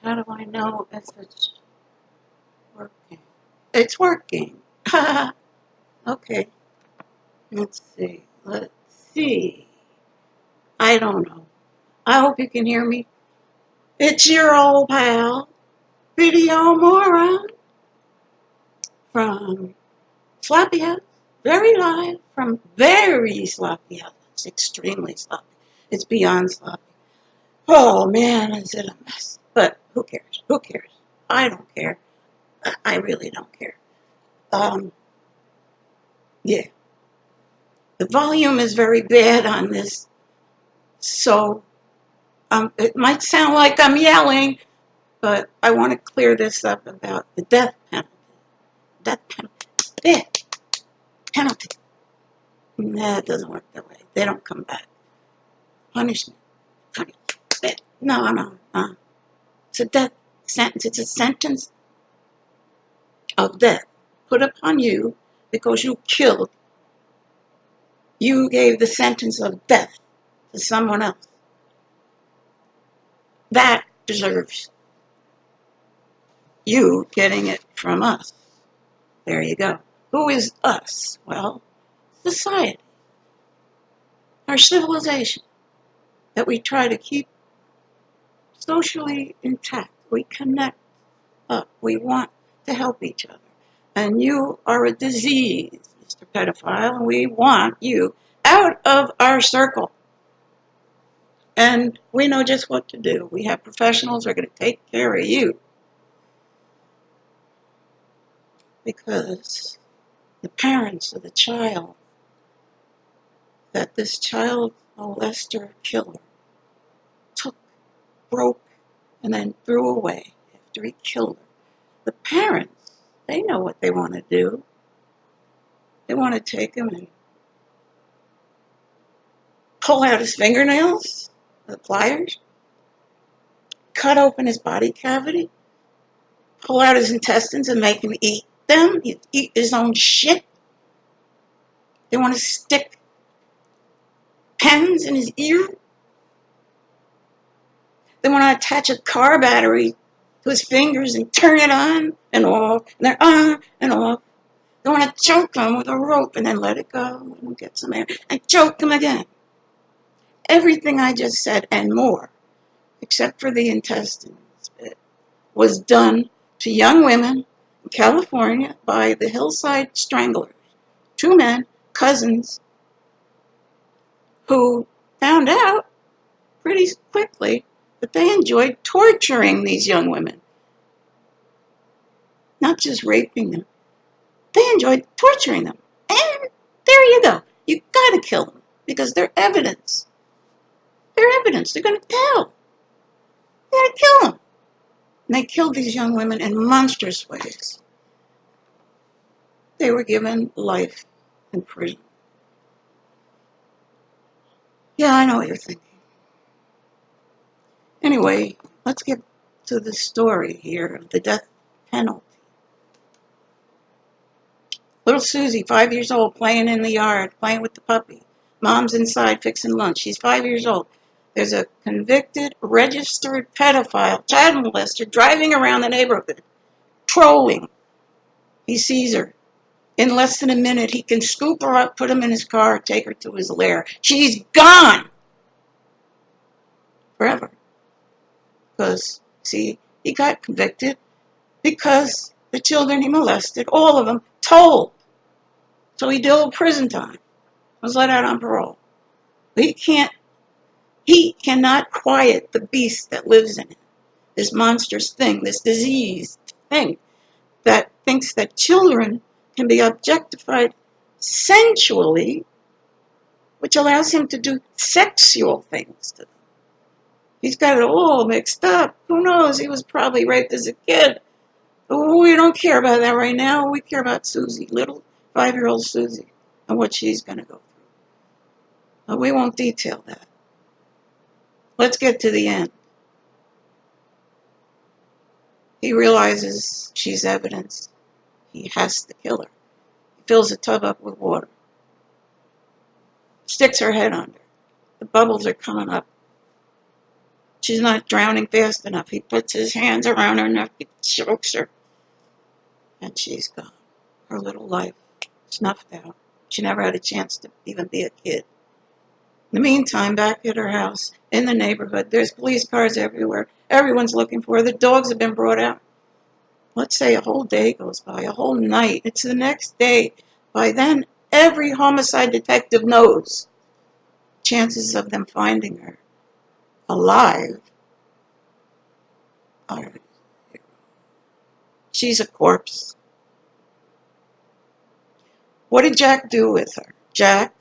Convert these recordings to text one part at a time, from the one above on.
How do I know if it's working? It's working. Okay. Let's see. Let's see. I don't know. I hope you can hear me. It's your old pal, Video Moron from Sloppy House. Very live from very sloppy house. It's extremely sloppy. It's beyond sloppy. Oh man, is it a mess? But who cares? Who cares? I don't care. I really don't care. Um, yeah. The volume is very bad on this, so it might sound like I'm yelling, but I want to clear this up about the death penalty. Death penalty. Death penalty. Nah, it doesn't work that way. They don't come back. Punishment. Punishment. No, no, no. It's a death sentence. It's a sentence of death put upon you because you killed. You gave the sentence of death to someone else. That deserves you getting it from us. There you go. Who is us? Well, society, our civilization that we try to keep socially intact. We connect up. We want to help each other. And you are a disease, Mr. Pedophile, and we want you out of our circle. And we know just what to do. We have professionals who are going to take care of you. Because the parents of the child that this child molester killer took, broke, and then threw away after he killed her. The parents, they know what they want to do. They want to take him and pull out his fingernails, the pliers, cut open his body cavity, pull out his intestines and make him eat them. He'd eat his own shit. They want to stick pens in his ear. They want to attach a car battery to his fingers and turn it on and off, and they're on and off. They want to choke him with a rope and then let it go and get some air and choke him again. Everything I just said and more, except for the intestines bit, was done to young women in California by the Hillside Stranglers. Two men, cousins, who found out pretty quickly that they enjoyed torturing these young women, not just raping them. They enjoyed torturing them. And there you go. You gotta kill them because they're evidence. They're evidence. They're gonna tell. You gotta kill them. And they killed these young women in monstrous ways. They were given life in prison. Yeah, I know what you're thinking. Anyway, let's get to the story here of the death penalty. Little Susie, 5 years old, playing in the yard, playing with the puppy. Mom's inside fixing lunch. She's 5 years old. There's a convicted, registered pedophile, child molester, driving around the neighborhood, trolling. He sees her. In less than a minute, he can scoop her up, put him in his car, take her to his lair. She's gone forever. Because, see, he got convicted because the children he molested, all of them, told. So he did prison time. Was let out on parole. But he cannot quiet the beast that lives in him. This monstrous thing, this diseased thing that thinks that children can be objectified sensually, which allows him to do sexual things to them. He's got it all mixed up. Who knows? He was probably raped as a kid. But we don't care about that right now. We care about Susie, little 5-year-old Susie, and what she's going to go through. But we won't detail that. Let's get to the end. He realizes she's evidence. He has to kill her. He fills the tub up with water. Sticks her head under. The bubbles are coming up. She's not drowning fast enough. He puts his hands around her neck, he chokes her, and she's gone. Her little life snuffed out. She never had a chance to even be a kid. In the meantime, back at her house, in the neighborhood, there's police cars everywhere. Everyone's looking for her. The dogs have been brought out. Let's say a whole day goes by, a whole night. It's the next day. By then, every homicide detective knows chances of them finding her alive are, she's a corpse. What did Jack do with her? Jack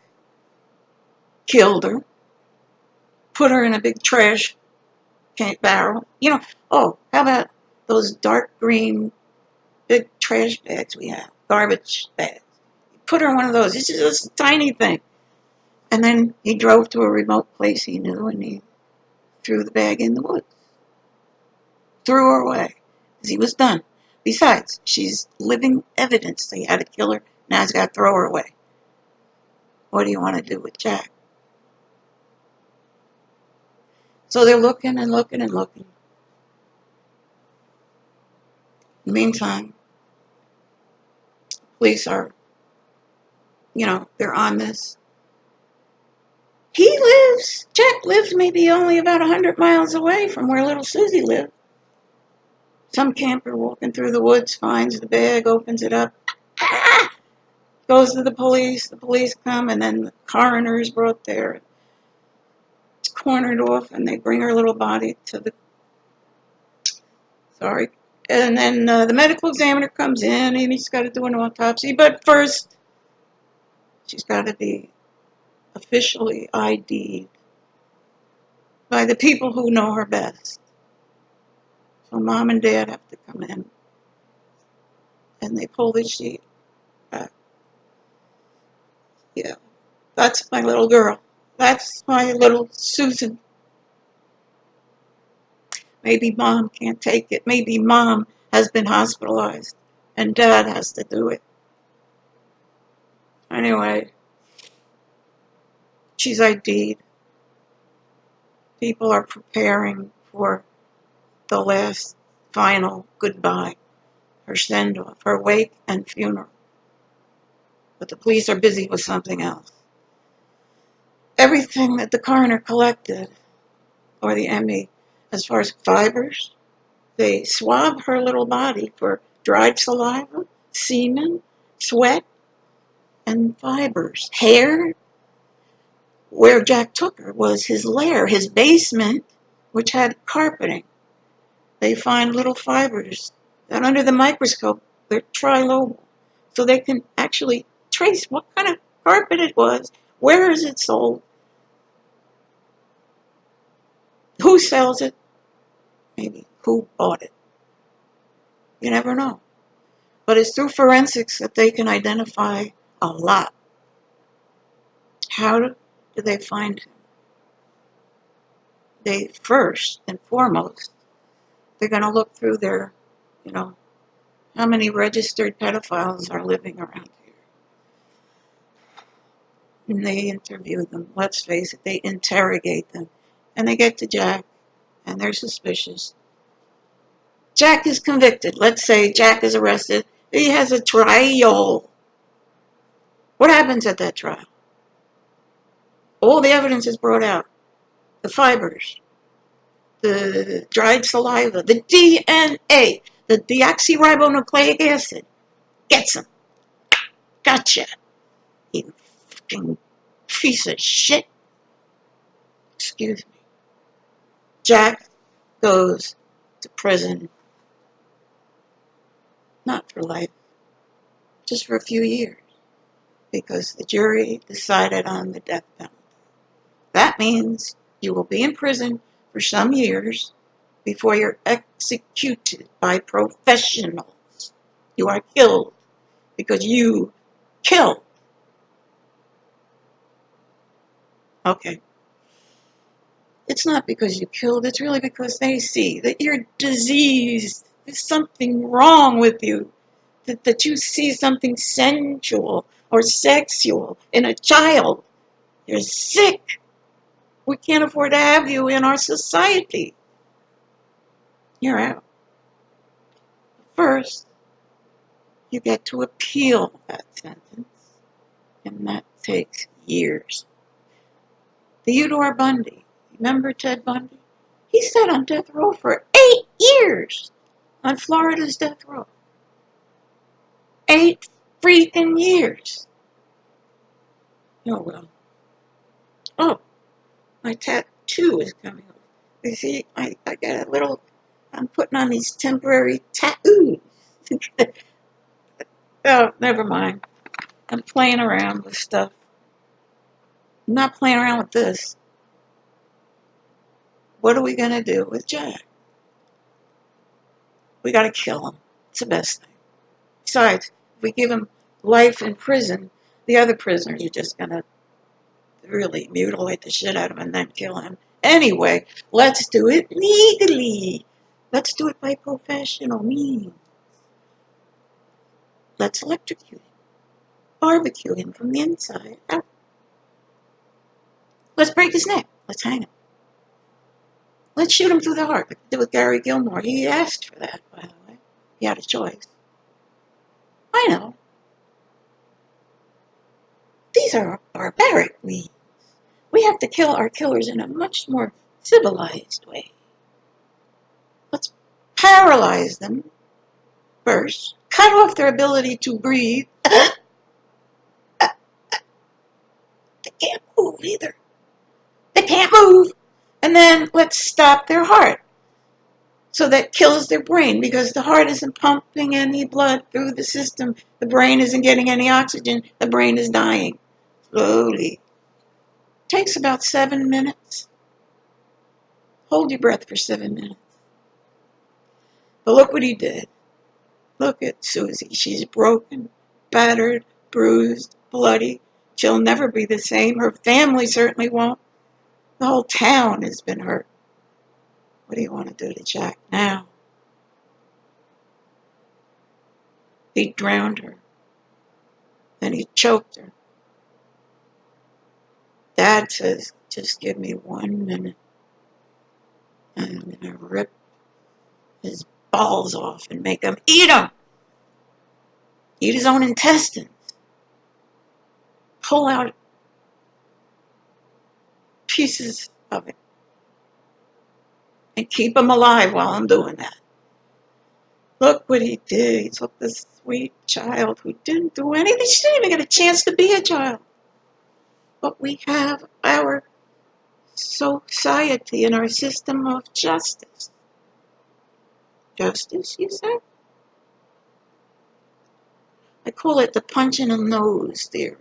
killed her, put her in a big trash barrel. Oh, how about those dark green big trash bags we have, garbage bags? Put her in one of those. It's just a tiny thing. And then he drove to a remote place he knew, and he threw the bag in the woods. Threw her away. Because he was done. Besides, she's living evidence that he had to kill her. Now he's got to throw her away. What do you want to do with Jack? So they're looking and looking and looking. In the meantime, police are, they're on this. Jack lives maybe only about 100 miles away from where little Susie lived. Some camper walking through the woods finds the bag, opens it up, goes to the police. The police come, and then the coroner is brought there. It's cornered off, and they bring her little body to the, and then the medical examiner comes in, and he's got to do an autopsy. But first, she's got to be officially ID'd by the people who know her best. So mom and dad have to come in, and they pull the sheet back. Yeah, that's my little girl. That's my little Susan. Maybe mom can't take it. Maybe mom has been hospitalized, and dad has to do it. Anyway, she's ID'd. People are preparing for the last final goodbye, her send-off, her wake and funeral. But the police are busy with something else. Everything that the coroner collected, or the ME, as far as fibers, they swab her little body for dried saliva, semen, sweat, and fibers. Hair. Where Jack took her was his lair, his basement, which had carpeting. They find little fibers that under the microscope, they're trilobal. So they can actually trace what kind of carpet it was, where is it sold, who sells it, maybe who bought it. You never know. But it's through forensics that they can identify a lot. How do they find him? They first and foremost, they're going to look through their, how many registered pedophiles are living around here. And they interview them. Let's face it, they interrogate them. And they get to Jack, and they're suspicious. Jack is convicted. Let's say Jack is arrested. He has a trial. What happens at that trial? All the evidence is brought out. The fibers, the dried saliva, the DNA, the deoxyribonucleic acid. Gets him. Gotcha. You fucking piece of shit. Excuse me. Jack goes to prison. Not for life. Just for a few years. Because the jury decided on the death penalty. That means you will be in prison for some years before you're executed by professionals. You are killed because you killed. Okay. It's not because you killed, it's really because they see that you're diseased. There's something wrong with you. That you see something sensual or sexual in a child. You're sick. We can't afford to have you in our society. You're out. First, you get to appeal that sentence, and that takes years. Theodore Bundy, remember Ted Bundy? He sat on death row for 8 years on Florida's death row. 8 freaking years. Oh, well. Oh, my tattoo is coming off. You see, I got a little, I'm putting on these temporary tattoos. Oh, never mind. I'm playing around with stuff. I'm not playing around with this. What are we going to do with Jack? We got to kill him. It's the best thing. Besides, if we give him life in prison, the other prisoners are just going to really mutilate the shit out of him and then kill him. Anyway, let's do it legally. Let's do it by professional means. Let's electrocute him. Barbecue him from the inside out. Let's break his neck. Let's hang him. Let's shoot him through the heart, like we did with Gary Gilmore. He asked for that, by the way. He had a choice. I know. These are barbaric means. We have to kill our killers in a much more civilized way. Let's paralyze them first, cut off their ability to breathe. They can't move either. They can't move. And then let's stop their heart. So that kills their brain because the heart isn't pumping any blood through the system. The brain isn't getting any oxygen. The brain is dying slowly. Takes about 7 minutes. Hold your breath for 7 minutes. But look what he did. Look at Susie. She's broken, battered, bruised, bloody. She'll never be the same. Her family certainly won't. The whole town has been hurt. What do you want to do to Jack now? He drowned her. Then he choked her. Dad says, just give me 1 minute. And I'm going to rip his balls off and make him eat them. Eat his own intestines. Pull out pieces of it. And keep him alive while I'm doing that. Look what he did. He took this sweet child who didn't do anything. She didn't even get a chance to be a child. But we have our society and our system of justice. Justice, you say? I call it the punch in the nose theory.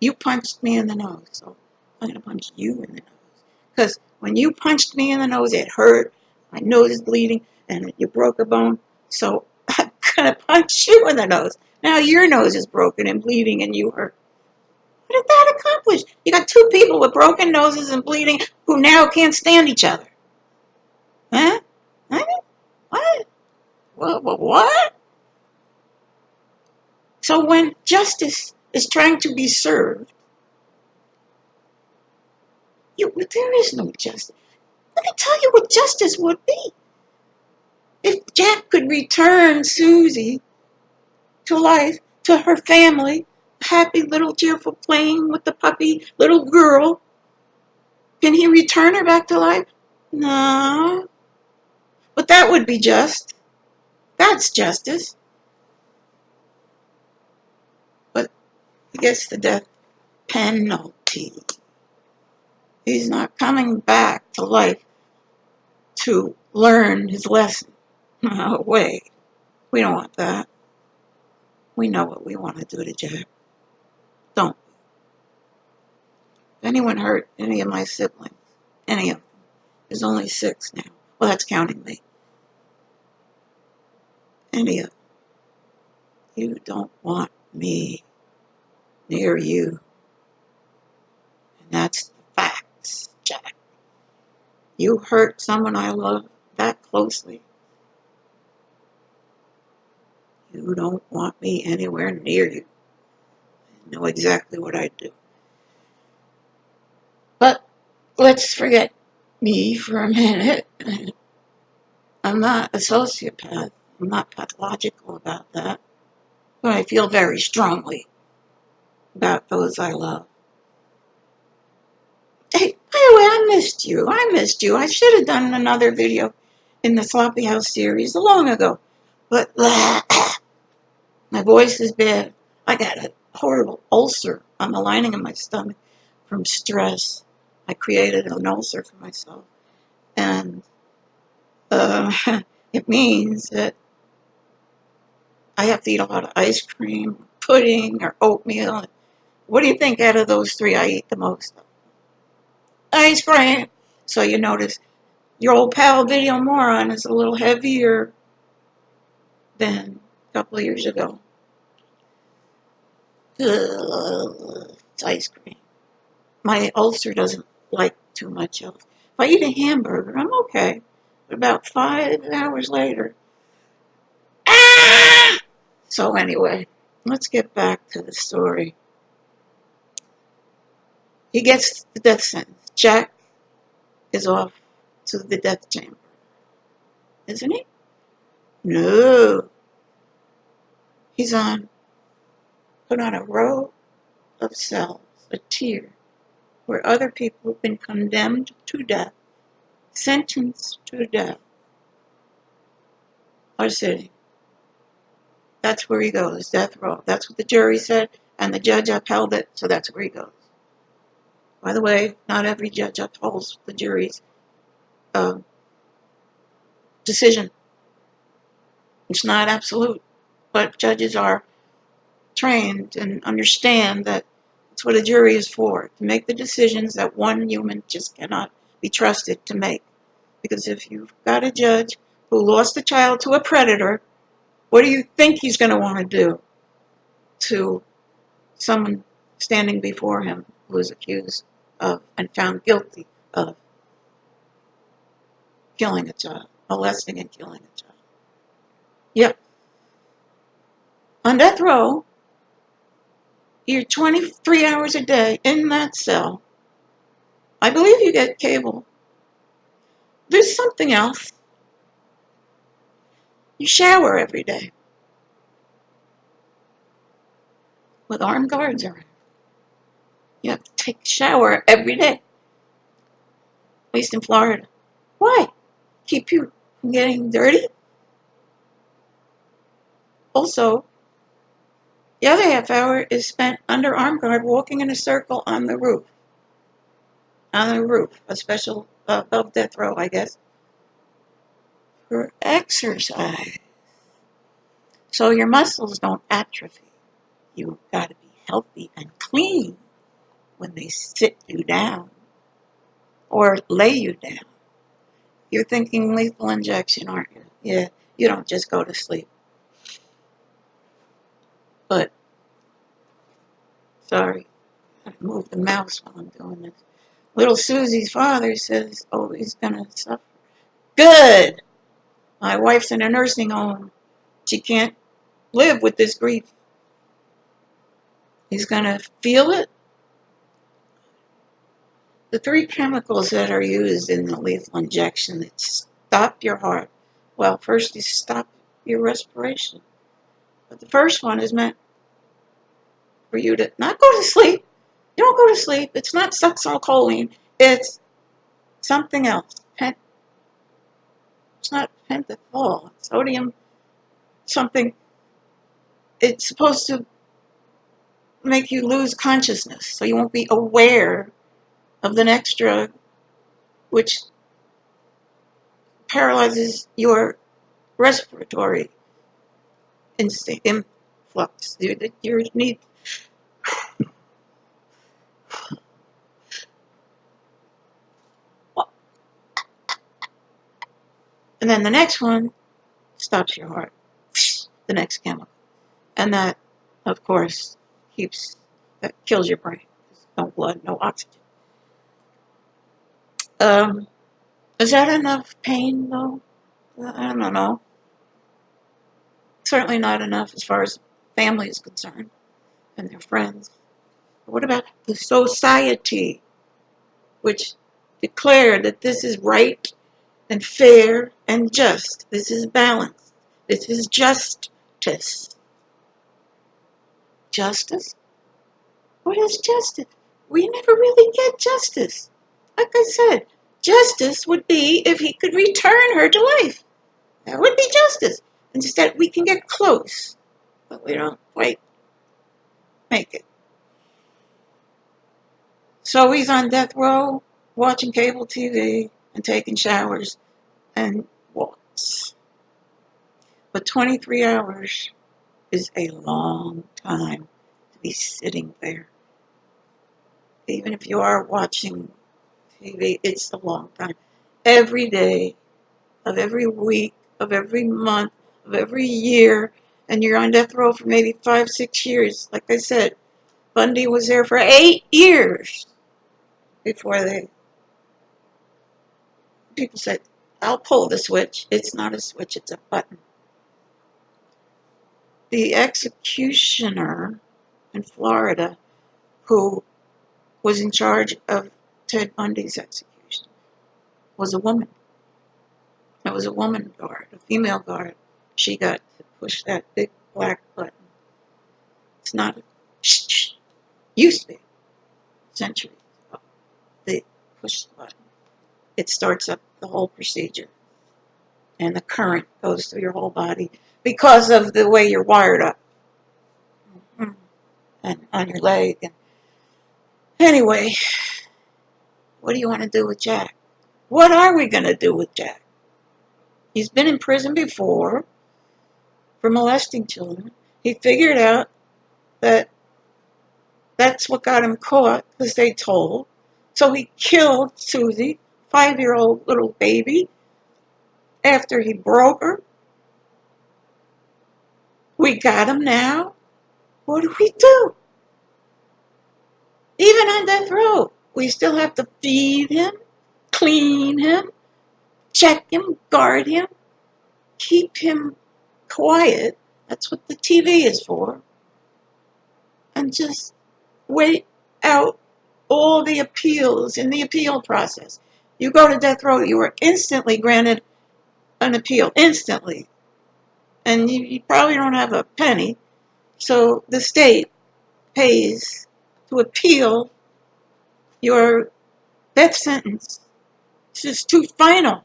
You punched me in the nose, so I'm going to punch you in the nose. Because when you punched me in the nose, it hurt. My nose is bleeding, and you broke a bone. So I'm going to punch you in the nose. Now your nose is broken and bleeding, and you hurt. What did that accomplish? You got two people with broken noses and bleeding who now can't stand each other. Huh? What? What? So when justice is trying to be served, there is no justice. Let me tell you what justice would be. If Jack could return Susie to life, to her family, happy little cheerful playing with the puppy little girl, can he return her back to life? No. But that would be just. That's justice. But he gets the death penalty. He's not coming back to life to learn his lesson. No way. We don't want that. We know what we want to do to Jack. Don't. If anyone hurt any of my siblings, any of them, there's only 6 now. Well, that's counting me. Any of them. You don't want me near you. And that's the facts, Jack. You hurt someone I love that closely. You don't want me anywhere near you. I know exactly what I'd do. But let's forget me for a minute. I'm not a sociopath. I'm not pathological about that. But I feel very strongly about those I love. Hey, by the way, I missed you. I missed you. I should have done another video in the Sloppy House series long ago. But my voice is bad. I got a horrible ulcer on the lining of my stomach from stress. I created an ulcer for myself. And uh, it means that I have to eat a lot of ice cream, pudding, or oatmeal. What do you think out of those three I eat the most of? Ice cream. So you notice your old pal Video Moron is a little heavier than a couple of years ago. It's ice cream. My ulcer doesn't like too much else. If I eat a hamburger, I'm okay. But about 5 hours later, ah! So anyway, let's get back to the story. He gets the death sentence. Jack is off to the death chamber, isn't he? No. He's put on a row of cells, a tier, where other people have been condemned to death, sentenced to death, are sitting. That's where he goes, death row. That's what the jury said, and the judge upheld it, so that's where he goes. By the way, not every judge upholds the jury's uh, decision. It's not absolute, but judges are trained and understand that it's what a jury is for, to make the decisions that one human just cannot be trusted to make. Because if you've got a judge who lost a child to a predator, what do you think he's going to want to do to someone standing before him who is accused of and found guilty of killing a child, molesting and killing a child? Yep. On death row, you're 23 hours a day in that cell. I believe you get cable. There's something else. You shower every day with armed guards around. You have to take a shower every day, at least in Florida. Why? Keep you from getting dirty? Also, the other half hour is spent under armed guard walking in a circle on the roof. On the roof, a special above death row, I guess, for exercise. So your muscles don't atrophy. You've got to be healthy and clean when they sit you down or lay you down. You're thinking lethal injection, aren't you? Yeah, you don't just go to sleep. But, sorry, I moved the mouse while I'm doing this. Little Susie's father says, oh, he's going to suffer. Good! My wife's in a nursing home. She can't live with this grief. He's going to feel it. The three chemicals that are used in the lethal injection that stop your heart. Well, first, you stop your respiration. But the first one is meant for you to not go to sleep. You don't go to sleep. It's not succinylcholine. It's something else. It's not pentothal. It's sodium something. It's supposed to make you lose consciousness, so you won't be aware of the next drug, which paralyzes your respiratory instinct, influx. You need. And then the next one stops your heart. The next chemical. And that, of course, that kills your brain. No blood, no oxygen. Is that enough pain, though? I don't know. Certainly not enough as far as family is concerned and their friends. But what about the society? which declared that this is right and fair and just. This is balance. This is justice. Justice? What is justice? We never really get justice. Like I said, justice would be if he could return her to life. That would be justice. Instead, we can get close, but we don't quite make it. So he's on death row, watching cable TV and taking showers and walks. But 23 hours is a long time to be sitting there. Even if you are watching TV, it's a long time. Every day of every week, of every month, of every year, and you're on death row for maybe 5, 6 years. Like I said, Bundy was there for 8 years before people said, I'll pull the switch. It's not a switch, it's a button. The executioner in Florida who was in charge of Ted Bundy's execution was a woman. It was a woman guard, a female guard. She got to push that big black button. It's not a shh, used to be centuries ago. They push the button. It starts up the whole procedure. And the current goes through your whole body because of the way you're wired up. And on your leg. And anyway, what do you want to do with Jack? What are we going to do with Jack? He's been in prison before for molesting children. He figured out that that's what got him caught because they told. So he killed Susie, 5-year-old little baby, after he broke her. We got him now. What do we do? Even on death row, we still have to feed him, clean him, check him, guard him, keep him quiet. That's what the TV is for. And just wait out all the appeals in the appeal process. You go to death row, you are instantly granted an appeal, instantly. And you probably don't have a penny. So the state pays to appeal your death sentence. It's just too final.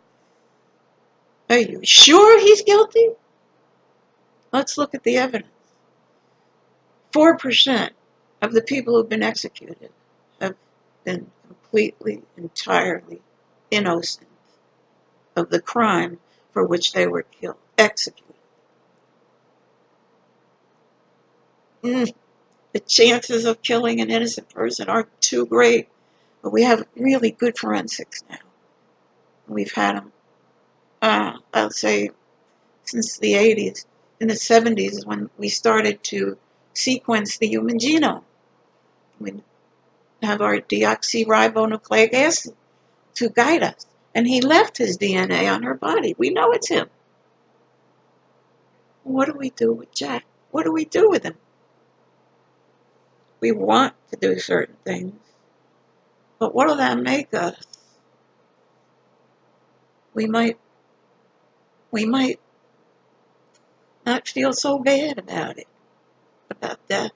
Are you sure he's guilty? Let's look at the evidence. 4% of the people who've been executed have been completely, entirely innocent of the crime for which they were killed, executed. The chances of killing an innocent person are too great. But we have really good forensics now. We've had them, I'll say, since the 80s. In the 70s is when we started to sequence the human genome. We have our deoxyribonucleic acid to guide us. And he left his DNA on her body. We know it's him. What do we do with Jack? What do we do with him? We want to do certain things. But what will that make us? We might not feel so bad about it, about death.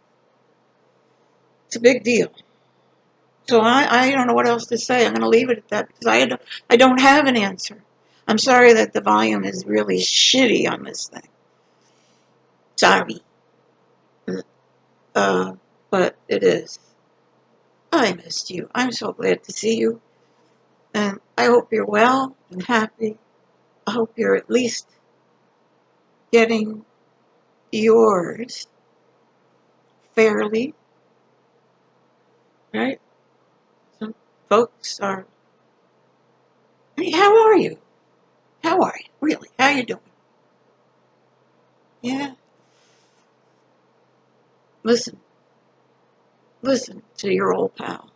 It's a big deal. So I don't know what else to say. I'm going to leave it at that because I don't have an answer. I'm sorry that the volume is really shitty on this thing. Sorry. But it is. I missed you. I'm so glad to see you. And I hope you're well and happy. I hope you're at least getting yours fairly. Right? Some folks are. I mean, how are you? How are you? Really? How you doing? Yeah. Listen to your old pal.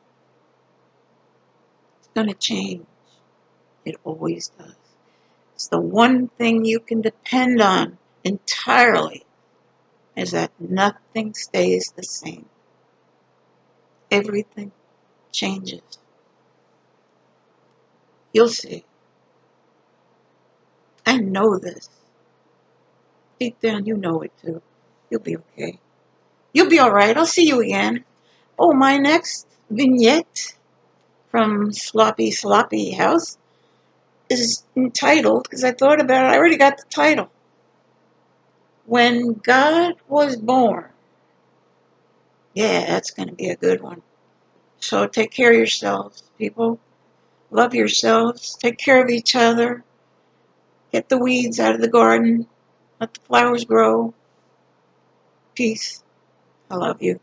It's going to change. It always does. It's the one thing you can depend on entirely is that nothing stays the same. Everything changes. You'll see. I know this. Deep down, you know it too. You'll be okay. You'll be all right. I'll see you again. Oh, my next vignette from Sloppy Sloppy House is entitled, because I thought about it, I already got the title. When God Was Born. Yeah, that's going to be a good one. So take care of yourselves, people. Love yourselves. Take care of each other. Get the weeds out of the garden. Let the flowers grow. Peace. I love you.